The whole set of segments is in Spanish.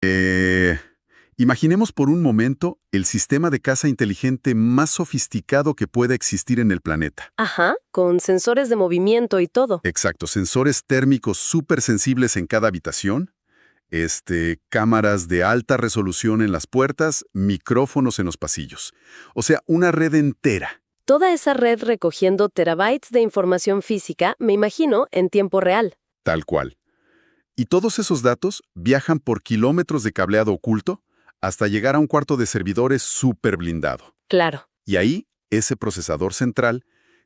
Eh, Imaginemos por un momento el sistema de casa inteligente más sofisticado que pueda existir en el planeta. Ajá, con sensores de movimiento y todo. Exacto, sensores térmicos súper sensibles en cada habitación, cámaras de alta resolución en las puertas, micrófonos en los pasillos. O sea, una red entera. Toda esa red recogiendo terabytes de información física, me imagino, en tiempo real. Tal cual. Y todos esos datos viajan por kilómetros de cableado oculto hasta llegar a un cuarto de servidores súper blindado. Claro. Y ahí, ese procesador central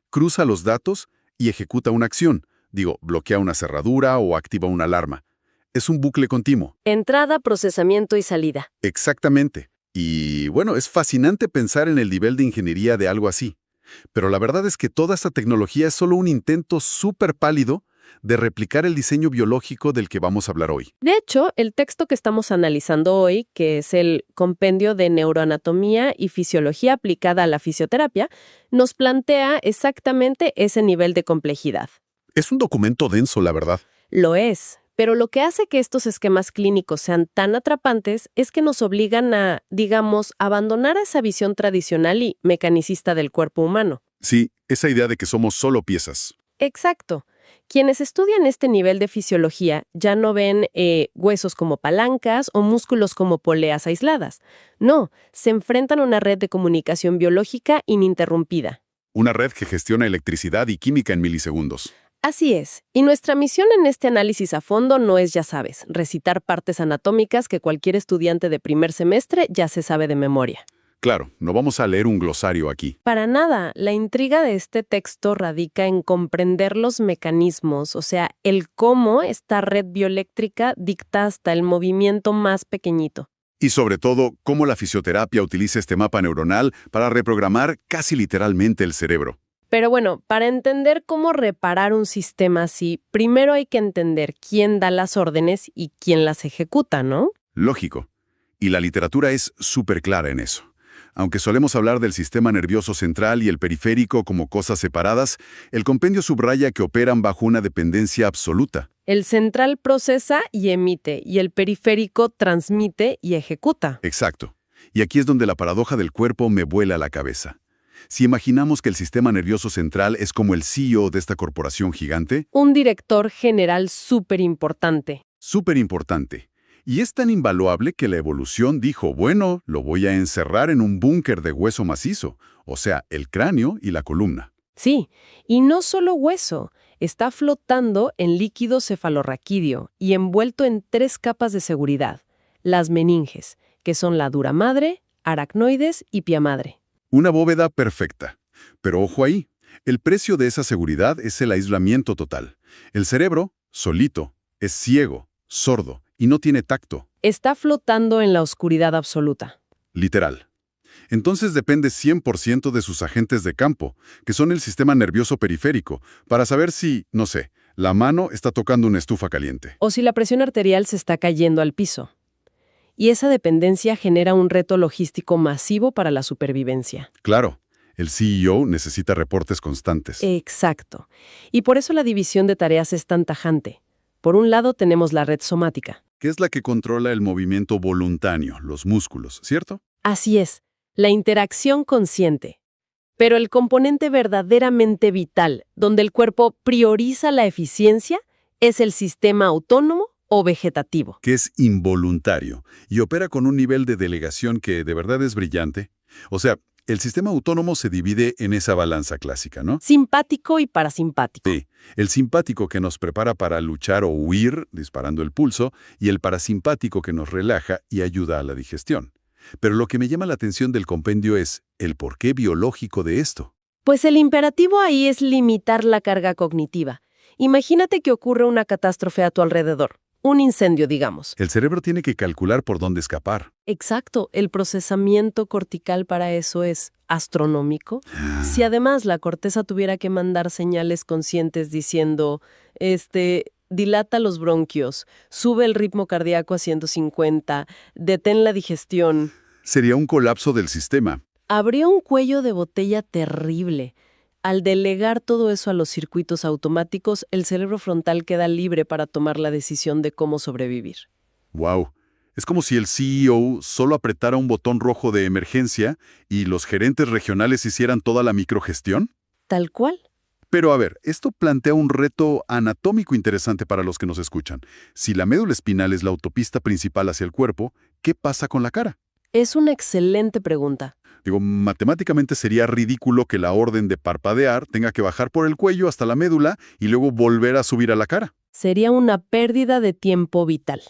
cruza los datos y ejecuta una acción. Digo, bloquea una cerradura o activa una alarma. Es un bucle continuo. Entrada, procesamiento y salida. Exactamente. Y bueno, es fascinante pensar en el nivel de ingeniería de algo así. Pero la verdad es que toda esta tecnología es solo un intento súper pálido de replicar el diseño biológico del que vamos a hablar hoy. De hecho, el texto que estamos analizando hoy, que es el Compendio de Neuroanatomía y Fisiología aplicada a la fisioterapia, nos plantea exactamente ese nivel de complejidad. Es un documento denso, la verdad. Lo es, pero lo que hace que estos esquemas clínicos sean tan atrapantes es que nos obligan a, digamos, abandonar esa visión tradicional y mecanicista del cuerpo humano. Sí, esa idea de que somos solo piezas. Exacto. Quienes estudian este nivel de fisiología ya no ven huesos como palancas o músculos como poleas aisladas. No, se enfrentan a una red de comunicación biológica ininterrumpida. Una red que gestiona electricidad y química en milisegundos. Así es, y nuestra misión en este análisis a fondo no es, ya sabes, recitar partes anatómicas que cualquier estudiante de primer semestre ya se sabe de memoria. Claro, no vamos a leer un glosario aquí. Para nada, la intriga de este texto radica en comprender los mecanismos, o sea, el cómo esta red bioeléctrica dicta hasta el movimiento más pequeñito. Y sobre todo, cómo la fisioterapia utiliza este mapa neuronal para reprogramar casi literalmente el cerebro. Pero bueno, para entender cómo reparar un sistema así, primero hay que entender quién da las órdenes y quién las ejecuta, ¿no? Lógico. Y la literatura es súper clara en eso. Aunque solemos hablar del sistema nervioso central y el periférico como cosas separadas, el compendio subraya que operan bajo una dependencia absoluta. El central procesa y emite, y el periférico transmite y ejecuta. Exacto. Y aquí es donde la paradoja del cuerpo me vuela la cabeza. Si imaginamos que el sistema nervioso central es como el CEO de esta corporación gigante, Un director general súper importante. súper importante. Y es tan invaluable que la evolución dijo, bueno, lo voy a encerrar en un búnker de hueso macizo, o sea, el cráneo y la columna. Sí, y no solo hueso, está flotando en líquido cefalorraquídeo y envuelto en 3 capas de seguridad, las meninges, que son la dura madre, aracnoides y pia madre. Una bóveda perfecta. Pero ojo ahí, el precio de esa seguridad es el aislamiento total. El cerebro, solito, es ciego, sordo y no tiene tacto, Está flotando en la oscuridad absoluta. literal. Entonces depende 100% de sus agentes de campo, que son el sistema nervioso periférico, para saber si, no sé, la mano está tocando una estufa caliente. O si la presión arterial se está cayendo al piso. Y esa dependencia genera un reto logístico masivo para la supervivencia. Claro, el CEO necesita reportes constantes. Exacto. Y por eso la división de tareas es tan tajante. Por un lado tenemos la red somática. Que es la que controla el movimiento voluntario, los músculos, ¿cierto? Así es, la interacción consciente. Pero el componente verdaderamente vital, donde el cuerpo prioriza la eficiencia, es el sistema autónomo o vegetativo. Que es involuntario y opera con un nivel de delegación que de verdad es brillante. O sea, el sistema autónomo se divide en esa balanza clásica, ¿no? Simpático y parasimpático. Sí, el simpático que nos prepara para luchar o huir, disparando el pulso, y el parasimpático que nos relaja y ayuda a la digestión. Pero lo que me llama la atención del compendio es el porqué biológico de esto. Pues el imperativo ahí es limitar la carga cognitiva. Imagínate que ocurre una catástrofe a tu alrededor. Un incendio, digamos. El cerebro tiene que calcular por dónde escapar. Exacto, el procesamiento cortical para eso es astronómico. Si además la corteza tuviera que mandar señales conscientes diciendo, dilata los bronquios, sube el ritmo cardíaco a 150, detén la digestión, Sería un colapso del sistema. habría un cuello de botella terrible. Al delegar todo eso a los circuitos automáticos, el cerebro frontal queda libre para tomar la decisión de cómo sobrevivir. ¡Wow! Es como si el CEO solo apretara un botón rojo de emergencia y los gerentes regionales hicieran toda la microgestión. Tal cual. Pero a ver, esto plantea un reto anatómico interesante para los que nos escuchan. Si la médula espinal es la autopista principal hacia el cuerpo, ¿qué pasa con la cara? Es una excelente pregunta. Digo, matemáticamente sería ridículo que la orden de parpadear tenga que bajar por el cuello hasta la médula y luego volver a subir a la cara. Sería una pérdida de tiempo vital.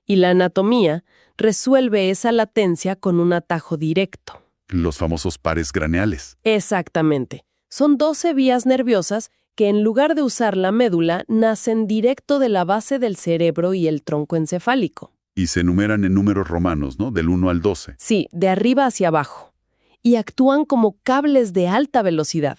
Y la anatomía resuelve esa latencia con un atajo directo. Los famosos pares craneales. Exactamente. Son 12 vías nerviosas que en lugar de usar la médula, nacen directo de la base del cerebro y el tronco encefálico. Y se enumeran en números romanos, ¿no? Del 1 al 12. Sí, de arriba hacia abajo. Y actúan como cables de alta velocidad.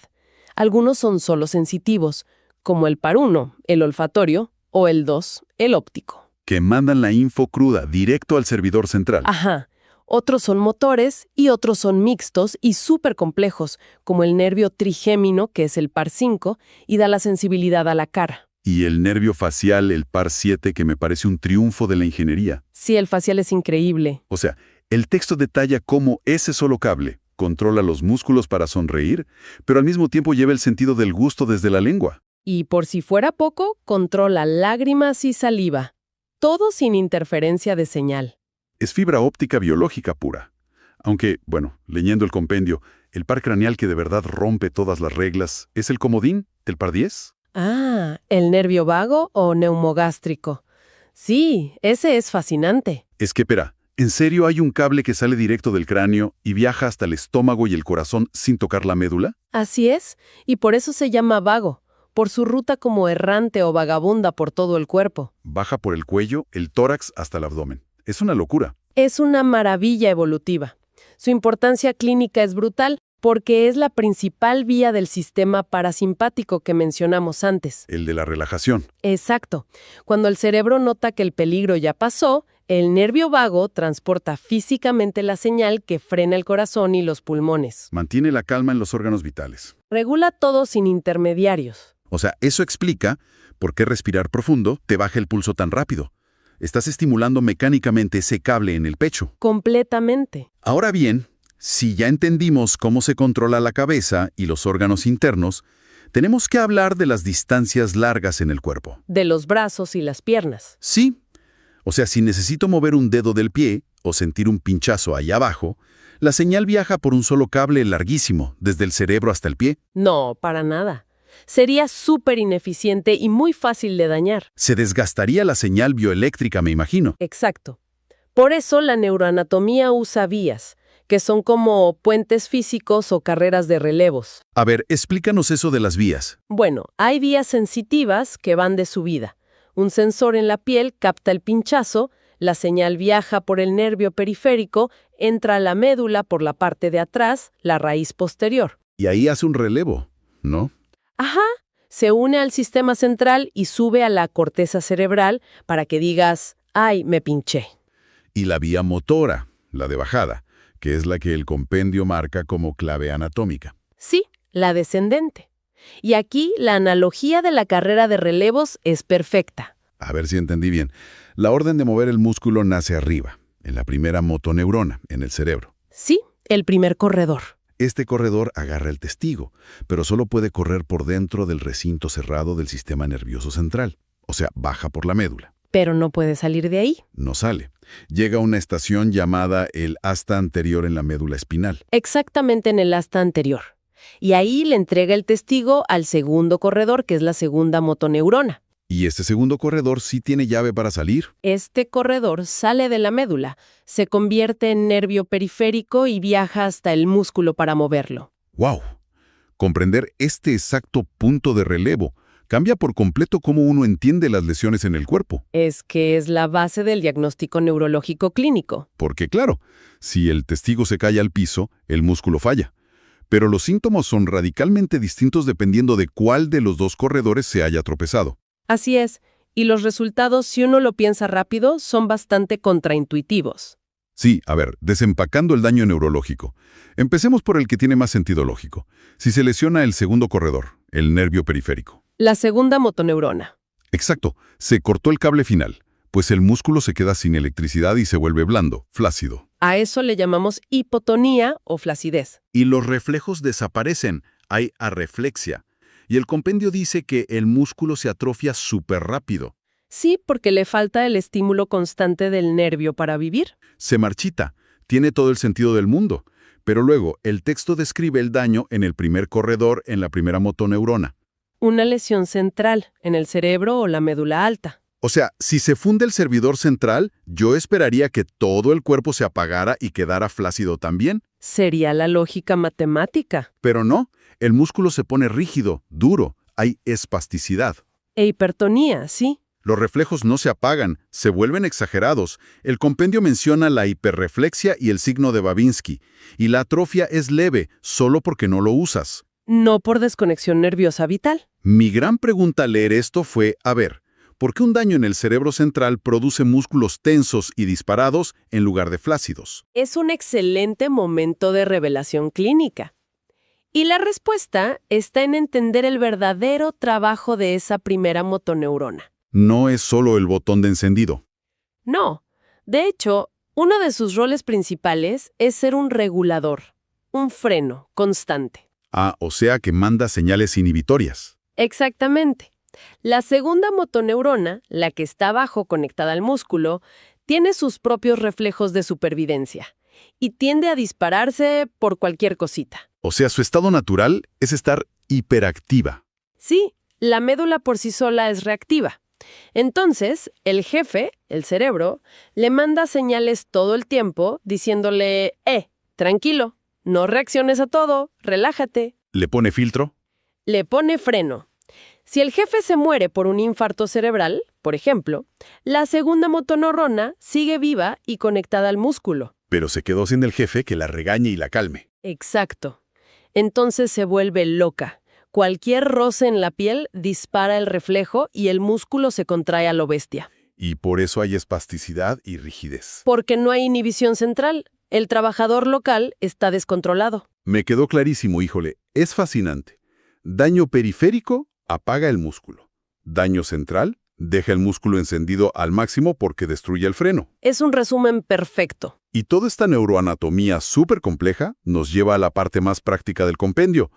Algunos son solo sensitivos, como el par 1, el olfatorio, o el 2, el óptico. Que mandan la info cruda directo al servidor central. Ajá. Otros son motores y otros son mixtos y súper complejos, como el nervio trigémino, que es el par 5, y da la sensibilidad a la cara. Y el nervio facial, el par 7, que me parece un triunfo de la ingeniería. Sí, el facial es increíble. O sea, el texto detalla cómo ese solo cable controla los músculos para sonreír, pero al mismo tiempo lleva el sentido del gusto desde la lengua. Y por si fuera poco, controla lágrimas y saliva. Todo sin interferencia de señal. Es fibra óptica biológica pura. Aunque, bueno, leyendo el compendio, el par craneal que de verdad rompe todas las reglas es el comodín, el par 10. Ah, ¿el nervio vago o neumogástrico? Sí, ese es fascinante. Es que, espera, ¿en serio hay un cable que sale directo del cráneo y viaja hasta el estómago y el corazón sin tocar la médula? Así es, y por eso se llama vago, por su ruta como errante o vagabunda por todo el cuerpo. Baja por el cuello, el tórax hasta el abdomen. Es una locura. Es una maravilla evolutiva. Su importancia clínica es brutal porque es la principal vía del sistema parasimpático que mencionamos antes. El de la relajación. Exacto. Cuando el cerebro nota que el peligro ya pasó, el nervio vago transporta físicamente la señal que frena el corazón y los pulmones. Mantiene la calma en los órganos vitales. Regula todo sin intermediarios. O sea, eso explica por qué respirar profundo te baja el pulso tan rápido. Estás estimulando mecánicamente ese cable en el pecho. Completamente. Ahora bien, si ya entendimos cómo se controla la cabeza y los órganos internos, tenemos que hablar de las distancias largas en el cuerpo. De los brazos y las piernas. Sí. O sea, si necesito mover un dedo del pie o sentir un pinchazo allá abajo, la señal viaja por un solo cable larguísimo, desde el cerebro hasta el pie. No, para nada. Sería súper ineficiente y muy fácil de dañar. Se desgastaría la señal bioeléctrica, me imagino. Exacto. Por eso la neuroanatomía usa vías, que son como puentes físicos o carreras de relevos. A ver, explícanos eso de las vías. Bueno, hay vías sensitivas que van de subida. Un sensor en la piel capta el pinchazo, la señal viaja por el nervio periférico, entra a la médula por la parte de atrás, la raíz posterior. Y ahí hace un relevo, ¿no? Ajá, se une al sistema central y sube a la corteza cerebral para que digas, ¡ay, me pinché! Y la vía motora, la de bajada, que es la que el compendio marca como clave anatómica. Sí, la descendente. Y aquí la analogía de la carrera de relevos es perfecta. A ver si entendí bien. La orden de mover el músculo nace arriba, en la primera motoneurona, en el cerebro. Sí, el primer corredor. Este corredor agarra el testigo, pero solo puede correr por dentro del recinto cerrado del sistema nervioso central. O sea, baja por la médula. Pero no puede salir de ahí. No sale. Llega a una estación llamada el asta anterior en la médula espinal. Exactamente en el asta anterior. Y ahí le entrega el testigo al segundo corredor, que es la segunda motoneurona. Y este segundo corredor sí tiene llave para salir. Este corredor sale de la médula, se convierte en nervio periférico y viaja hasta el músculo para moverlo. ¡Wow! Comprender este exacto punto de relevo cambia por completo cómo uno entiende las lesiones en el cuerpo. Es que es la base del diagnóstico neurológico clínico. Porque claro, si el testigo se cae al piso, el músculo falla. Pero los síntomas son radicalmente distintos dependiendo de cuál de los dos corredores se haya tropezado. Así es, y los resultados, si uno lo piensa rápido, son bastante contraintuitivos. Sí, a ver, desempacando el daño neurológico. Empecemos por el que tiene más sentido lógico. Si se lesiona el segundo corredor, el nervio periférico. La segunda motoneurona. Exacto, se cortó el cable final. Pues el músculo se queda sin electricidad y se vuelve blando, flácido. A eso le llamamos hipotonía o flacidez. Y los reflejos desaparecen, hay arreflexia. Y el compendio dice que el músculo se atrofia súper rápido. Sí, porque le falta el estímulo constante del nervio para vivir. Se marchita, tiene todo el sentido del mundo. Pero luego, el texto describe el daño en el primer corredor, en la primera motoneurona. Una lesión central en el cerebro o la médula alta. O sea, si se funde el servidor central, yo esperaría que todo el cuerpo se apagara y quedara flácido también. Sería la lógica matemática. Pero no, el músculo se pone rígido, duro, hay espasticidad. E hipertonía, sí. Los reflejos no se apagan, se vuelven exagerados. El compendio menciona la hiperreflexia y el signo de Babinski. Y la atrofia es leve, solo porque no lo usas. No por desconexión nerviosa vital. Mi gran pregunta al leer esto fue, a ver, ¿por qué un daño en el cerebro central produce músculos tensos y disparados en lugar de flácidos? Es un excelente momento de revelación clínica. Y la respuesta está en entender el verdadero trabajo de esa primera motoneurona. No es solo el botón de encendido. No. De hecho, uno de sus roles principales es ser un regulador, un freno constante. Ah, o sea que manda señales inhibitorias. Exactamente. La segunda motoneurona, la que está abajo conectada al músculo, tiene sus propios reflejos de supervivencia y tiende a dispararse por cualquier cosita. O sea, su estado natural es estar hiperactiva. Sí, la médula por sí sola es reactiva. Entonces, el jefe, el cerebro, le manda señales todo el tiempo diciéndole, tranquilo, no reacciones a todo, relájate. ¿Le pone filtro? Le pone freno. Si el jefe se muere por un infarto cerebral, por ejemplo, la segunda motoneurona sigue viva y conectada al músculo. Pero se quedó sin el jefe que la regañe y la calme. Exacto. Entonces se vuelve loca. Cualquier roce en la piel dispara el reflejo y el músculo se contrae a lo bestia. Y por eso hay espasticidad y rigidez. Porque no hay inhibición central. El trabajador local está descontrolado. Me quedó clarísimo, híjole. Es fascinante. Daño periférico, apaga el músculo. Daño central, deja el músculo encendido al máximo porque destruye el freno. Es un resumen perfecto. Y toda esta neuroanatomía súper compleja nos lleva a la parte más práctica del compendio.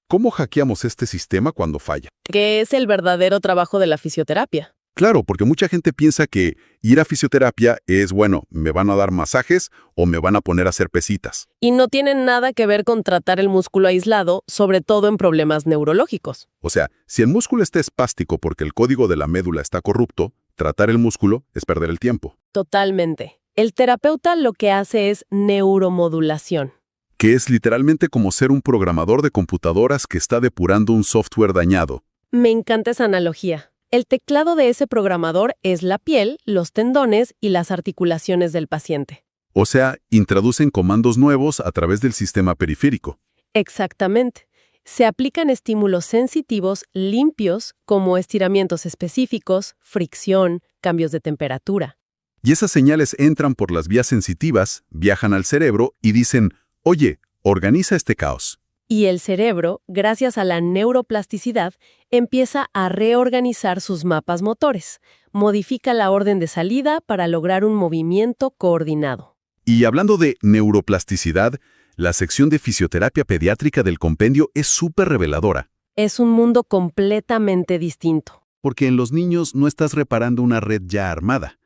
¿Cómo hackeamos este sistema cuando falla? Que es el verdadero trabajo de la fisioterapia. Claro, porque mucha gente piensa que ir a fisioterapia es, bueno, me van a dar masajes o me van a poner a hacer pesitas. Y no tienen nada que ver con tratar el músculo aislado, sobre todo en problemas neurológicos. O sea, si el músculo está espástico porque el código de la médula está corrupto, tratar el músculo es perder el tiempo. Totalmente. El terapeuta lo que hace es neuromodulación. Que es literalmente como ser un programador de computadoras que está depurando un software dañado. Me encanta esa analogía. El teclado de ese programador es la piel, los tendones y las articulaciones del paciente. O sea, introducen comandos nuevos a través del sistema periférico. Exactamente. Se aplican estímulos sensitivos limpios como estiramientos específicos, fricción, cambios de temperatura. Y esas señales entran por las vías sensitivas, viajan al cerebro y dicen, oye, organiza este caos. Y el cerebro, gracias a la neuroplasticidad, empieza a reorganizar sus mapas motores, modifica la orden de salida para lograr un movimiento coordinado. Y hablando de neuroplasticidad, la sección de fisioterapia pediátrica del compendio es súper reveladora. Es un mundo completamente distinto. Porque en los niños no estás reparando una red ya armada.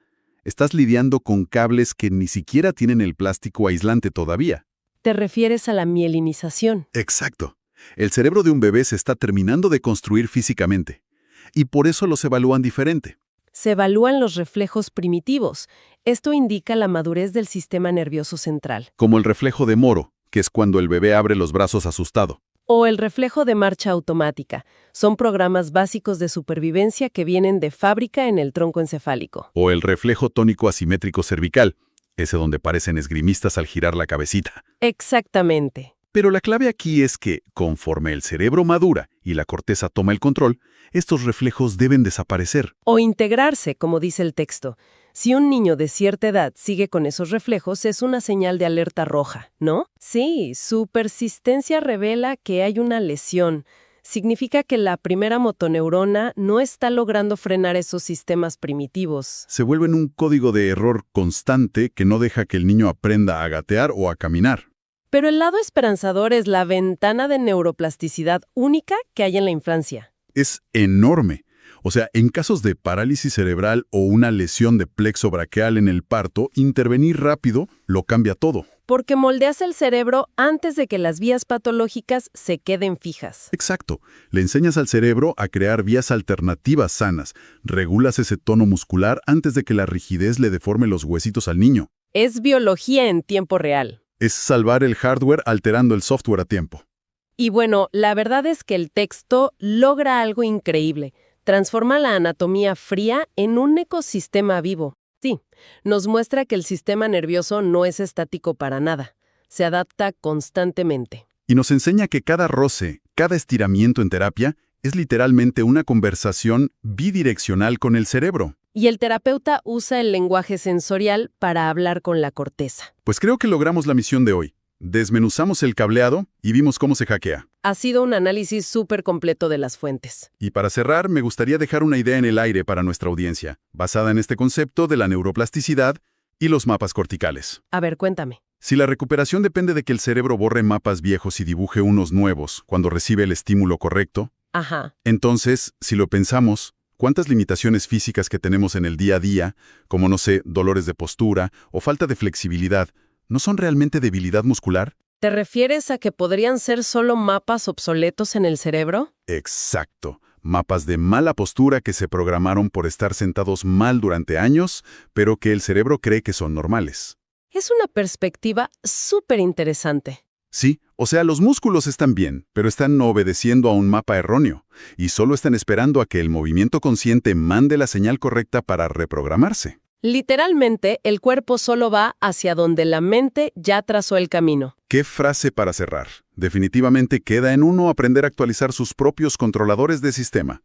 Estás lidiando con cables que ni siquiera tienen el plástico aislante todavía. ¿Te refieres a la mielinización? Exacto. El cerebro de un bebé se está terminando de construir físicamente. Y por eso los evalúan diferente. Se evalúan los reflejos primitivos. Esto indica la madurez del sistema nervioso central. Como el reflejo de Moro, que es cuando el bebé abre los brazos asustado. O el reflejo de marcha automática. Son programas básicos de supervivencia que vienen de fábrica en el tronco encefálico. O el reflejo tónico asimétrico cervical, ese donde parecen esgrimistas al girar la cabecita. Exactamente. Pero la clave aquí es que, conforme el cerebro madura y la corteza toma el control, estos reflejos deben desaparecer. O integrarse, como dice el texto. Si un niño de cierta edad sigue con esos reflejos, es una señal de alerta roja, ¿no? Sí, su persistencia revela que hay una lesión. Significa que la primera motoneurona no está logrando frenar esos sistemas primitivos. Se vuelven un código de error constante que no deja que el niño aprenda a gatear o a caminar. Pero el lado esperanzador es la ventana de neuroplasticidad única que hay en la infancia. Es enorme. O sea, en casos de parálisis cerebral o una lesión de plexo braquial en el parto, intervenir rápido lo cambia todo. Porque moldeas el cerebro antes de que las vías patológicas se queden fijas. Exacto. Le enseñas al cerebro a crear vías alternativas sanas. Regulas ese tono muscular antes de que la rigidez le deforme los huesitos al niño. Es biología en tiempo real. Es salvar el hardware alterando el software a tiempo. Y bueno, la verdad es que el texto logra algo increíble. Transforma la anatomía fría en un ecosistema vivo. Sí, nos muestra que el sistema nervioso no es estático para nada. Se adapta constantemente. Y nos enseña que cada roce, cada estiramiento en terapia, es literalmente una conversación bidireccional con el cerebro. Y el terapeuta usa el lenguaje sensorial para hablar con la corteza. Pues creo que logramos la misión de hoy. Desmenuzamos el cableado y vimos cómo se hackea. Ha sido un análisis súper completo de las fuentes. Y para cerrar, me gustaría dejar una idea en el aire para nuestra audiencia, basada en este concepto de la neuroplasticidad y los mapas corticales. A ver, cuéntame. Si la recuperación depende de que el cerebro borre mapas viejos y dibuje unos nuevos cuando recibe el estímulo correcto, Ajá. entonces, si lo pensamos, ¿cuántas limitaciones físicas que tenemos en el día a día, como no sé, dolores de postura o falta de flexibilidad, no son realmente debilidad muscular? ¿Te refieres a que podrían ser solo mapas obsoletos en el cerebro? Exacto. Mapas de mala postura que se programaron por estar sentados mal durante años, pero que el cerebro cree que son normales. Es una perspectiva súper interesante. Sí, o sea, los músculos están bien, pero están obedeciendo a un mapa erróneo, y solo están esperando a que el movimiento consciente mande la señal correcta para reprogramarse. Literalmente, el cuerpo solo va hacia donde la mente ya trazó el camino. ¿Qué frase para cerrar? Definitivamente queda en uno aprender a actualizar sus propios controladores de sistema.